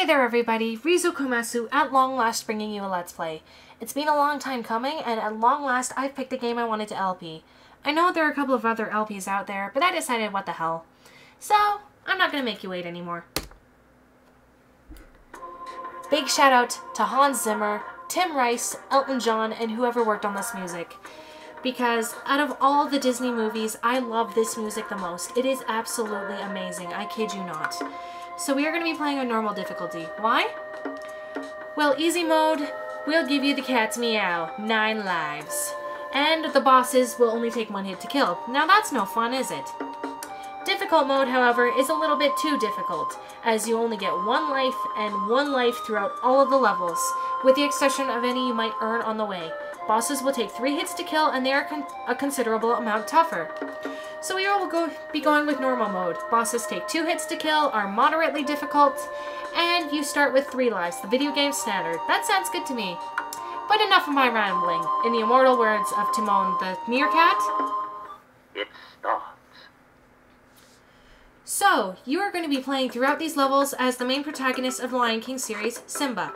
Hey there everybody, Rizu Komasu at long last bringing you a Let's Play. It's been a long time coming, and at long last I've picked a game I wanted to LP. I know there are a couple of other LPs out there, but I decided what the hell. So, I'm not going to make you wait anymore. Big shout out to Hans Zimmer, Tim Rice, Elton John, and whoever worked on this music. Because out of all the Disney movies, I love this music the most. It is absolutely amazing, I kid you not. So we are going to be playing on normal difficulty. Why? Well, easy mode will give you the cat's meow, 9 lives. And the bosses will only take 1 hit to kill. Now that's no fun, is it? Difficult mode, however, is a little bit too difficult, as you only get 1 life and 1 life throughout all of the levels, with the exception of any you might earn on the way. Bosses will take 3 hits to kill, and they are a considerable amount tougher. So we will be going with normal mode. Bosses take 2 hits to kill, are moderately difficult, and you start with 3 lives, the video game standard. That sounds good to me. But enough of my rambling. In the immortal words of Timon the meerkat, it starts. So, you are going to be playing throughout these levels as the main protagonist of the Lion King series, Simba.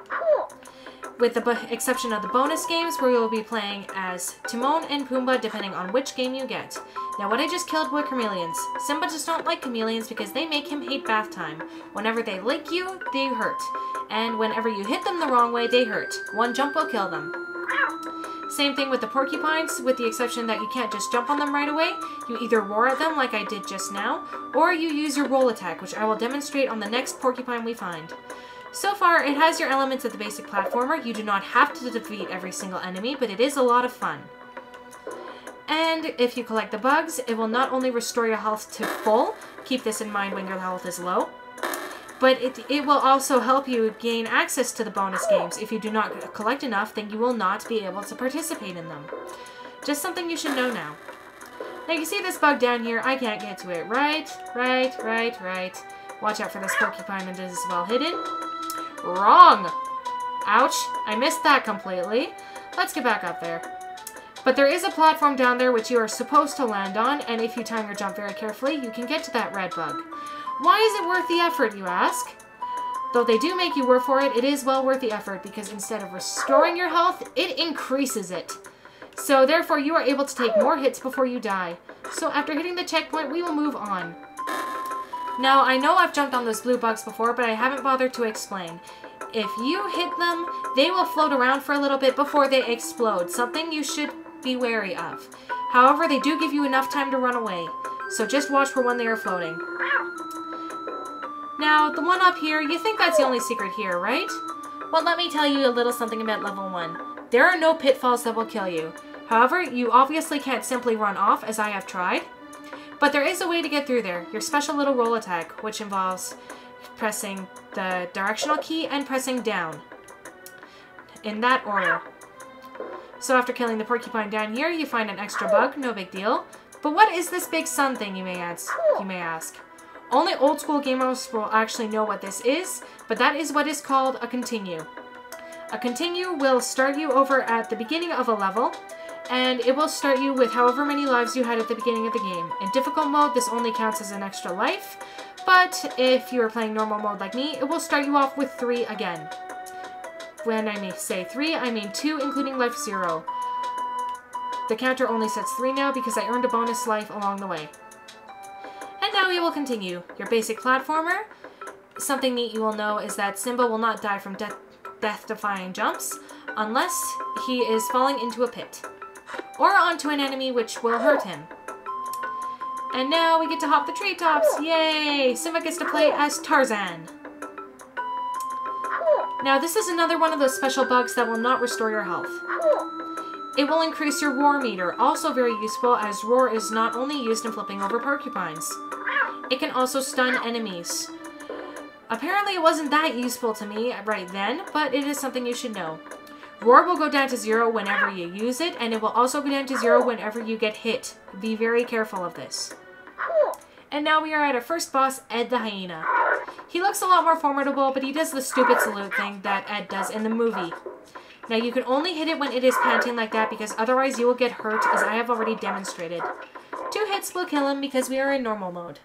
With the exception of the bonus games, where you will be playing as Timon and Pumbaa, depending on which game you get. Now, what I just killed were chameleons. Simba does not like chameleons because they make him hate bath time. Whenever they lick you, they hurt. And whenever you hit them the wrong way, they hurt. 1 jump will kill them. Same thing with the porcupines, with the exception that you can't just jump on them right away. You either roar at them like I did just now, or you use your roll attack, which I will demonstrate on the next porcupine we find. So far, it has your elements of the basic platformer. You do not have to defeat every single enemy, but it is a lot of fun. And if you collect the bugs, it will not only restore your health to full, keep this in mind when your health is low, but it will also help you gain access to the bonus games. If you do not collect enough, then you will not be able to participate in them. Just something you should know now. Now you see this bug down here, I can't get to it. Right. Watch out for this porcupine, it is well hidden. Wrong! Ouch, I missed that completely. Let's get back up there. But there is a platform down there which you are supposed to land on, and if you time your jump very carefully, you can get to that red bug. Why is it worth the effort, you ask? Though they do make you work for it, it is well worth the effort, because instead of restoring your health, it increases it. So therefore, you are able to take more hits before you die. So after hitting the checkpoint, we will move on. Now, I know I've jumped on those blue bugs before, but I haven't bothered to explain. If you hit them, they will float around for a little bit before they explode, something you should be wary of. However, they do give you enough time to run away, so just watch for when they are floating. Now, the one up here, you think that's the only secret here, right? Well, let me tell you a little something about level 1. There are no pitfalls that will kill you. However, you obviously can't simply run off, as I have tried. But there is a way to get through there, your special little roll attack, which involves pressing the directional key and pressing down. In that order. So after killing the porcupine down here, you find an extra bug, no big deal. But what is this big sun thing, you may ask? Only old school gamers will actually know what this is, but that is what is called a continue. A continue will start you over at the beginning of a level, and it will start you with however many lives you had at the beginning of the game. In difficult mode, this only counts as an extra life, but if you are playing normal mode like me, it will start you off with 3 again. When I may say 3, I mean 2, including life 0. The counter only sets 3 now because I earned a bonus life along the way. And now we will continue. Your basic platformer. Something neat you will know is that Simba will not die from death-defying jumps unless he is falling into a pit, or onto an enemy which will hurt him. And now we get to hop the treetops! Yay! Simba gets to play as Tarzan. Now this is another one of those special bugs that will not restore your health. It will increase your roar meter, also very useful as roar is not only used in flipping over porcupines. It can also stun enemies. Apparently it wasn't that useful to me right then, but it is something you should know. Roar will go down to 0 whenever you use it, and it will also go down to 0 whenever you get hit. Be very careful of this. And now we are at our first boss, Ed the hyena. He looks a lot more formidable, but he does the stupid salute thing that Ed does in the movie. Now you can only hit it when it is panting like that, because otherwise you will get hurt, as I have already demonstrated. 2 hits will kill him because we are in normal mode.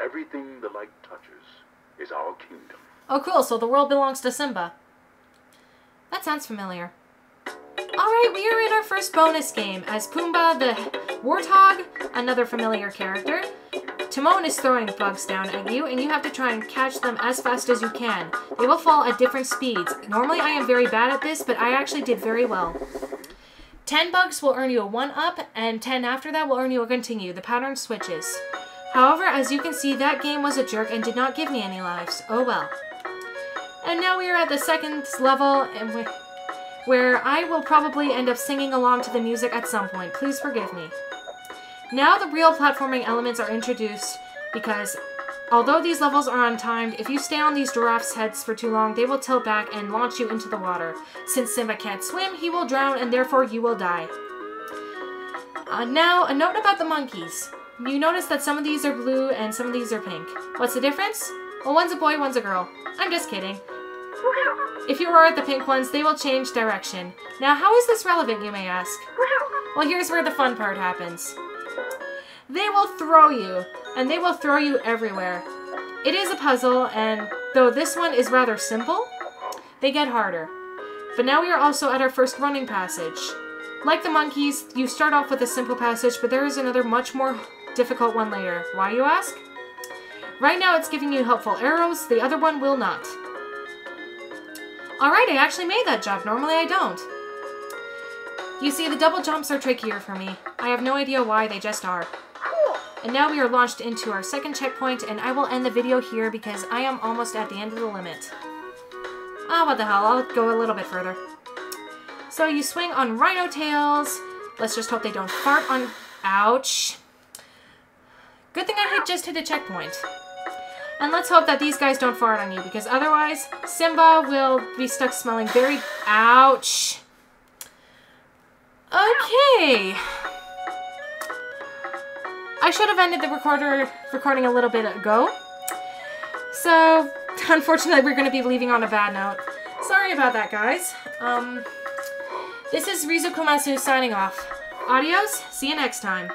Everything the light touches is our kingdom. Oh, cool. So the world belongs to Simba. That sounds familiar. Alright, we are in our first bonus game as Pumbaa the Warthog, another familiar character. Timon is throwing bugs down at you, and you have to try and catch them as fast as you can. They will fall at different speeds. Normally I am very bad at this, but I actually did very well. 10 bugs will earn you a 1-up, and 10 after that will earn you a continue. The pattern switches. However, as you can see, that game was a jerk and did not give me any lives. Oh well. And now we are at the second level, and where I will probably end up singing along to the music at some point. Please forgive me. Now the real platforming elements are introduced because although these levels are untimed, if you stay on these giraffes' heads for too long, they will tilt back and launch you into the water. Since Simba can't swim, he will drown and therefore you will die. Now, a note about the monkeys. You notice that some of these are blue and some of these are pink. What's the difference? Well, one's a boy, one's a girl. I'm just kidding. If you are at the pink ones, they will change direction. Now, how is this relevant, you may ask? Well, here's where the fun part happens. They will throw you, and they will throw you everywhere. It is a puzzle, and though this one is rather simple, they get harder. But now we are also at our first running passage. Like the monkeys, you start off with a simple passage, but there is another much more difficult one later. Why, you ask? Right now it's giving you helpful arrows, the other one will not. Alright, I actually made that jump. Normally I don't. You see, the double jumps are trickier for me. I have no idea why, they just are. And now we are launched into our second checkpoint, and I will end the video here because I am almost at the end of the limit. Ah, what the hell, I'll go a little bit further. So you swing on rhino tails. Let's just hope they don't fart on... Ouch. Good thing I just hit a checkpoint. And let's hope that these guys don't fart on you, because otherwise, Simba will be stuck smelling very... Ouch. Okay. I should have ended the recording a little bit ago. So, unfortunately, we're going to be leaving on a bad note. Sorry about that, guys. This is Rizu Kumasu signing off. Adios. See you next time.